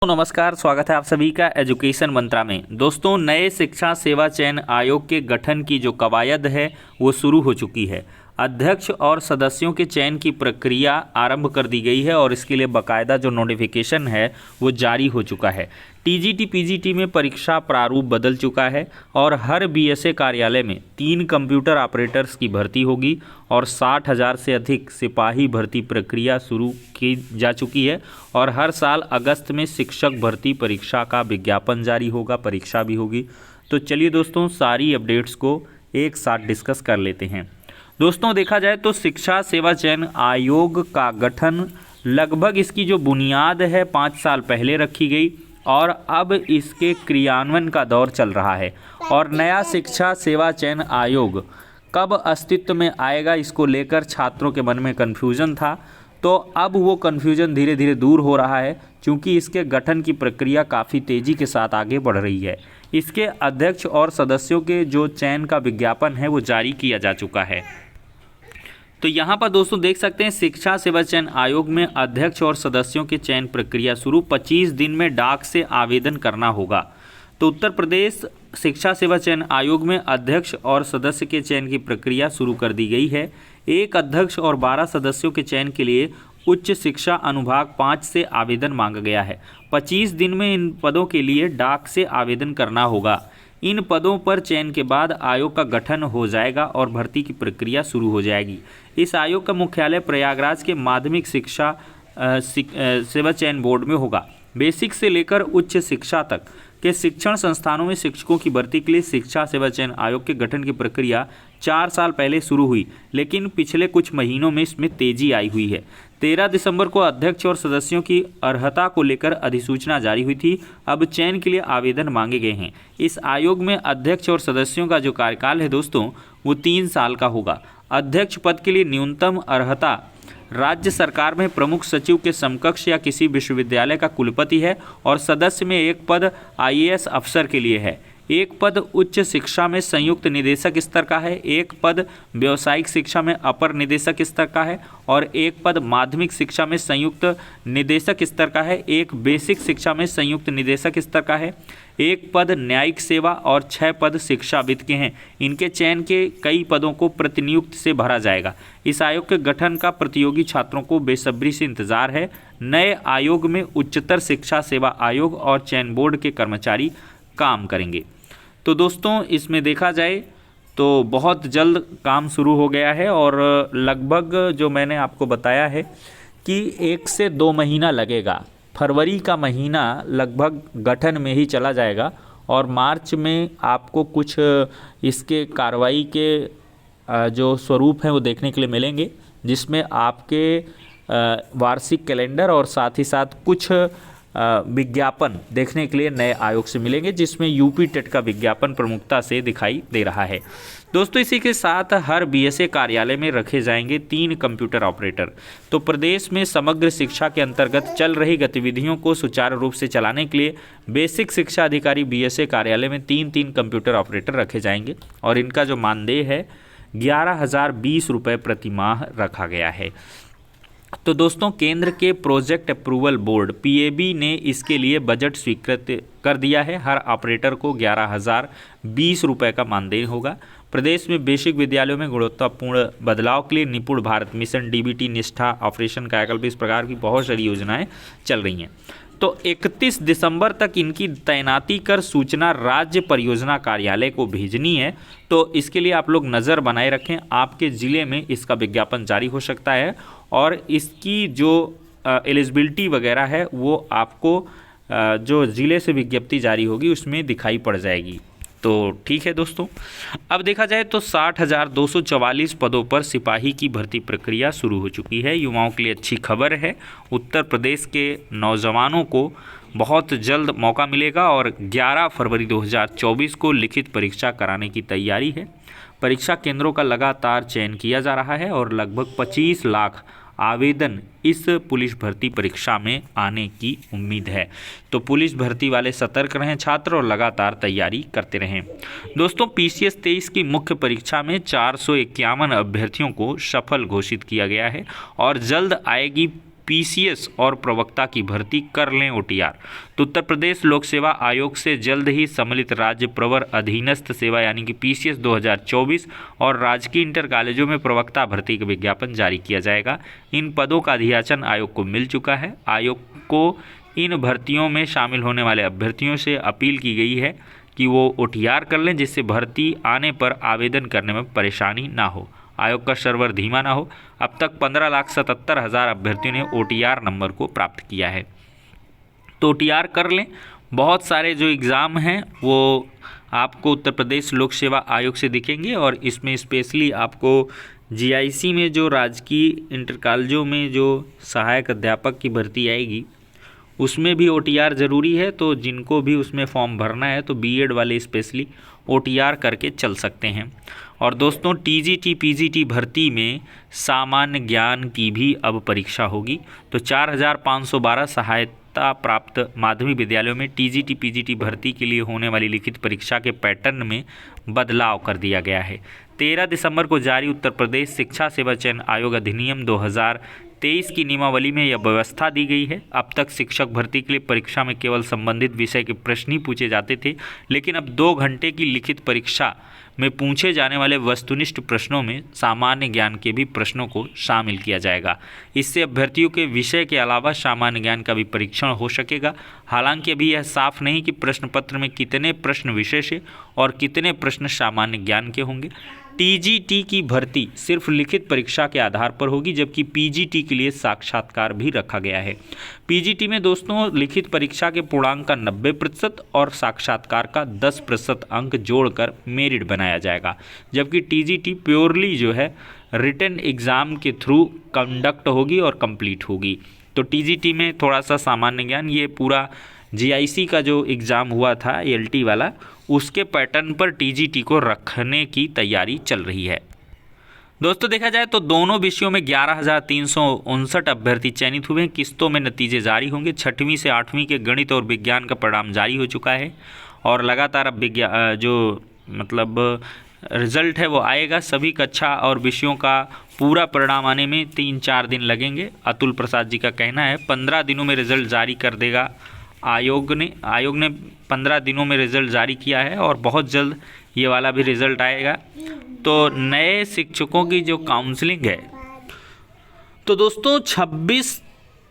तो नमस्कार, स्वागत है आप सभी का एजुकेशन मंत्रा में। दोस्तों, नए शिक्षा सेवा चयन आयोग के गठन की जो कवायद है वो शुरू हो चुकी है। अध्यक्ष और सदस्यों के चयन की प्रक्रिया आरंभ कर दी गई है और इसके लिए बाकायदा जो नोटिफिकेशन है वो जारी हो चुका है। टीजीटी पीजीटी में परीक्षा प्रारूप बदल चुका है और हर बीएसए कार्यालय में 3 कंप्यूटर ऑपरेटर्स की भर्ती होगी और 60,000 से अधिक सिपाही भर्ती प्रक्रिया शुरू की जा चुकी है और हर साल अगस्त में शिक्षक भर्ती परीक्षा का विज्ञापन जारी होगा, परीक्षा भी होगी। तो चलिए दोस्तों, सारी अपडेट्स को एक साथ डिस्कस कर लेते हैं। दोस्तों, देखा जाए तो शिक्षा सेवा चयन आयोग का गठन लगभग इसकी जो बुनियाद है 5 साल पहले रखी गई और अब इसके क्रियान्वयन का दौर चल रहा है। और नया शिक्षा सेवा चयन आयोग कब अस्तित्व में आएगा, इसको लेकर छात्रों के मन में कन्फ्यूज़न था। तो अब वो कन्फ्यूज़न धीरे धीरे दूर हो रहा है क्योंकि इसके गठन की प्रक्रिया काफ़ी तेज़ी के साथ आगे बढ़ रही है। इसके अध्यक्ष और सदस्यों के जो चयन का विज्ञापन है वो जारी किया जा चुका है। तो यहाँ पर दोस्तों देख सकते हैं, शिक्षा सेवा चयन आयोग में अध्यक्ष और सदस्यों के चयन प्रक्रिया शुरू। 25 दिन में डाक से आवेदन करना होगा। तो उत्तर प्रदेश शिक्षा सेवा चयन आयोग में अध्यक्ष और सदस्य के चयन की प्रक्रिया शुरू कर दी गई है। एक अध्यक्ष और 12 सदस्यों के चयन के लिए उच्च शिक्षा अनुभाग 5 से आवेदन मांगा गया है। 25 दिन में इन पदों के लिए डाक से आवेदन करना होगा। इन पदों पर चयन के बाद आयोग का गठन हो जाएगा और भर्ती की प्रक्रिया शुरू हो जाएगी। इस आयोग का मुख्यालय प्रयागराज के माध्यमिक शिक्षा सेवा चयन बोर्ड में होगा। बेसिक से लेकर उच्च शिक्षा तक के शिक्षण संस्थानों में शिक्षकों की भर्ती के लिए शिक्षा सेवा चयन आयोग के गठन की प्रक्रिया 4 साल पहले शुरू हुई, लेकिन पिछले कुछ महीनों में इसमें तेजी आई हुई है। 13 दिसंबर को अध्यक्ष और सदस्यों की अर्हता को लेकर अधिसूचना जारी हुई थी। अब चयन के लिए आवेदन मांगे गए हैं। इस आयोग में अध्यक्ष और सदस्यों का जो कार्यकाल है दोस्तों वो 3 साल का होगा। अध्यक्ष पद के लिए न्यूनतम अर्हता राज्य सरकार में प्रमुख सचिव के समकक्ष या किसी विश्वविद्यालय का कुलपति है और सदस्य में एक पद आईएएस अफसर के लिए है। एक पद उच्च शिक्षा में संयुक्त निदेशक स्तर का है, एक पद व्यावसायिक शिक्षा में अपर निदेशक स्तर का है और एक पद माध्यमिक शिक्षा में संयुक्त निदेशक स्तर का है, एक बेसिक शिक्षा में संयुक्त निदेशक स्तर का है, एक पद न्यायिक सेवा और 6 पद शिक्षाविद के हैं। इनके चयन के कई पदों को प्रतिनियुक्त से भरा जाएगा। इस आयोग के गठन का प्रतियोगी छात्रों को बेसब्री से इंतजार है। नए आयोग में उच्चतर शिक्षा सेवा आयोग और चयन बोर्ड के कर्मचारी काम करेंगे। तो दोस्तों, इसमें देखा जाए तो बहुत जल्द काम शुरू हो गया है और लगभग जो मैंने आपको बताया है कि 1 से 2 महीना लगेगा। फरवरी का महीना लगभग गठन में ही चला जाएगा और मार्च में आपको कुछ इसके कार्रवाई के जो स्वरूप हैं वो देखने के लिए मिलेंगे, जिसमें आपके वार्षिक कैलेंडर और साथ ही साथ कुछ विज्ञापन देखने के लिए नए आयोग से मिलेंगे, जिसमें यूपी टेट का विज्ञापन प्रमुखता से दिखाई दे रहा है। दोस्तों, इसी के साथ हर बीएसए कार्यालय में रखे जाएंगे 3 कंप्यूटर ऑपरेटर। तो प्रदेश में समग्र शिक्षा के अंतर्गत चल रही गतिविधियों को सुचारू रूप से चलाने के लिए बेसिक शिक्षा अधिकारी बीएसए कार्यालय में 3 कंप्यूटर ऑपरेटर रखे जाएंगे और इनका जो मानदेय है 11,020 रुपये प्रति माह रखा गया है। तो दोस्तों, केंद्र के प्रोजेक्ट अप्रूवल बोर्ड पीएबी ने इसके लिए बजट स्वीकृत कर दिया है। हर ऑपरेटर को 11,020 रुपये का मानदेय होगा। प्रदेश में बेसिक विद्यालयों में गुणवत्तापूर्ण बदलाव के लिए निपुण भारत मिशन, डीबीटी, निष्ठा, ऑपरेशन कायाकल्प, इस प्रकार की बहुत सारी योजनाएं चल रही हैं। तो 31 दिसंबर तक इनकी तैनाती कर सूचना राज्य परियोजना कार्यालय को भेजनी है। तो इसके लिए आप लोग नज़र बनाए रखें, आपके ज़िले में इसका विज्ञापन जारी हो सकता है और इसकी जो एलिजिबिलिटी वगैरह है वो आपको जो ज़िले से विज्ञप्ति जारी होगी उसमें दिखाई पड़ जाएगी। तो ठीक है दोस्तों, अब देखा जाए तो 60,244 पदों पर सिपाही की भर्ती प्रक्रिया शुरू हो चुकी है। युवाओं के लिए अच्छी खबर है। उत्तर प्रदेश के नौजवानों को बहुत जल्द मौका मिलेगा और 11 फरवरी 2024 को लिखित परीक्षा कराने की तैयारी है। परीक्षा केंद्रों का लगातार चयन किया जा रहा है और लगभग 25 लाख आवेदन इस पुलिस भर्ती परीक्षा में आने की उम्मीद है। तो पुलिस भर्ती वाले सतर्क रहें छात्र और लगातार तैयारी करते रहें। दोस्तों, पीसीएस 23 की मुख्य परीक्षा में 451 अभ्यर्थियों को सफल घोषित किया गया है और जल्द आएगी पीसीएस और प्रवक्ता की भर्ती कर लें ओटीआर। तो उत्तर प्रदेश लोक सेवा आयोग से जल्द ही सम्मिलित राज्य प्रवर अधीनस्थ सेवा यानी कि पीसीएस 2024 और राजकीय इंटर कॉलेजों में प्रवक्ता भर्ती का विज्ञापन जारी किया जाएगा। इन पदों का अधियाचन आयोग को मिल चुका है। आयोग को इन भर्तियों में शामिल होने वाले अभ्यर्थियों से अपील की गई है कि वो ओटीआर कर लें, जिससे भर्ती आने पर आवेदन करने में परेशानी ना हो, आयोग का सर्वर धीमा ना हो। अब तक 15,77,000 अभ्यर्थियों ने ओटीआर नंबर को प्राप्त किया है। तो ओटीआर कर लें। बहुत सारे जो एग्ज़ाम हैं वो आपको उत्तर प्रदेश लोक सेवा आयोग से दिखेंगे और इसमें स्पेशली आपको जीआईसी में जो राजकीय इंटर कॉलेजों में जो सहायक अध्यापक की भर्ती आएगी उसमें भी ओटीआर ज़रूरी है। तो जिनको भी उसमें फॉर्म भरना है तो बीएड वाले स्पेशली ओटीआर करके चल सकते हैं। और दोस्तों टीजीटी पीजीटी भर्ती में सामान्य ज्ञान की भी अब परीक्षा होगी। तो 4,512 सहायता प्राप्त माध्यमिक विद्यालयों में टीजीटी पीजीटी भर्ती के लिए होने वाली लिखित परीक्षा के पैटर्न में बदलाव कर दिया गया है। 13 दिसंबर को जारी उत्तर प्रदेश शिक्षा सेवा चयन आयोग अधिनियम 2023 की नियमावली में यह व्यवस्था दी गई है। अब तक शिक्षक भर्ती के लिए परीक्षा में केवल संबंधित विषय के प्रश्न ही पूछे जाते थे, लेकिन अब 2 घंटे की लिखित परीक्षा में पूछे जाने वाले वस्तुनिष्ठ प्रश्नों में सामान्य ज्ञान के भी प्रश्नों को शामिल किया जाएगा। इससे अभ्यर्थियों के विषय के अलावा सामान्य ज्ञान का भी परीक्षण हो सकेगा। हालांकि अभी यह साफ नहीं कि प्रश्न पत्र में कितने प्रश्न विषय से और कितने प्रश्न सामान्य ज्ञान के होंगे। टीजीटी की भर्ती सिर्फ लिखित परीक्षा के आधार पर होगी, जबकि पीजीटी के लिए साक्षात्कार भी रखा गया है। पीजीटी में दोस्तों लिखित परीक्षा के पूर्णांक का 90% और साक्षात्कार का 10% अंक जोड़कर मेरिट बनाया जाएगा, जबकि टीजीटी प्योरली जो है रिटन एग्ज़ाम के थ्रू कंडक्ट होगी और कंप्लीट होगी। तो टीजीटी में थोड़ा सा सामान्य ज्ञान, ये पूरा जीआईसी का जो एग्ज़ाम हुआ था एलटी वाला, उसके पैटर्न पर टीजीटी को रखने की तैयारी चल रही है। दोस्तों देखा जाए तो दोनों विषयों में 11,359 अभ्यर्थी चयनित हुए हैं। किस्तों में नतीजे जारी होंगे। 6वीं से 8वीं के गणित और विज्ञान का परिणाम जारी हो चुका है और लगातार अब रिजल्ट है वो आएगा। सभी कक्षा और विषयों का पूरा परिणाम आने में 3-4 दिन लगेंगे। अतुल प्रसाद जी का कहना है 15 दिनों में रिजल्ट जारी कर देगा आयोग ने 15 दिनों में रिजल्ट जारी किया है और बहुत जल्द ये वाला भी रिजल्ट आएगा। तो नए शिक्षकों की जो काउंसलिंग है, तो दोस्तों 26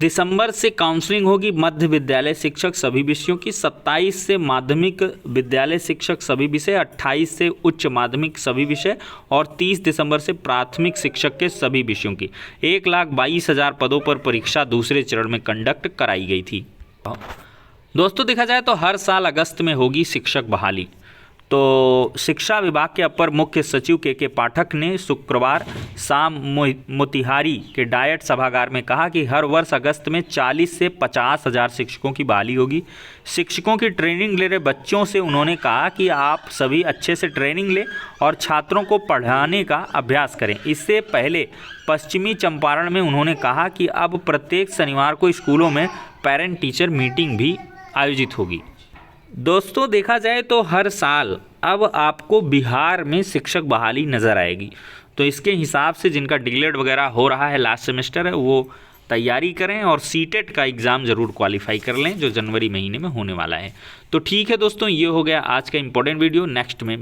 दिसंबर से काउंसलिंग होगी मध्य विद्यालय शिक्षक सभी विषयों की, 27 से माध्यमिक विद्यालय शिक्षक सभी विषय, 28 से उच्च माध्यमिक सभी विषय और 30 दिसंबर से प्राथमिक शिक्षक के सभी विषयों की 1,22,000 पदों पर परीक्षा दूसरे चरण में कंडक्ट कराई गई थी। दोस्तों देखा जाए तो हर साल अगस्त में होगी शिक्षक बहाली। तो शिक्षा विभाग के अपर मुख्य सचिव के पाठक ने शुक्रवार शाम मोतिहारी के डायट सभागार में कहा कि हर वर्ष अगस्त में 40 से 50,000 शिक्षकों की बहाली होगी। शिक्षकों की ट्रेनिंग ले रहे बच्चों से उन्होंने कहा कि आप सभी अच्छे से ट्रेनिंग लें और छात्रों को पढ़ाने का अभ्यास करें। इससे पहले पश्चिमी चंपारण में उन्होंने कहा कि अब प्रत्येक शनिवार को स्कूलों में पेरेंट टीचर मीटिंग भी आयोजित होगी। दोस्तों देखा जाए तो हर साल अब आपको बिहार में शिक्षक बहाली नज़र आएगी। तो इसके हिसाब से जिनका डीलेड वगैरह हो रहा है, लास्ट सेमेस्टर है, वो तैयारी करें और सीटेट का एग्ज़ाम ज़रूर क्वालिफाई कर लें जो जनवरी महीने में होने वाला है। तो ठीक है दोस्तों, ये हो गया आज का इंपॉर्टेंट वीडियो। नेक्स्ट में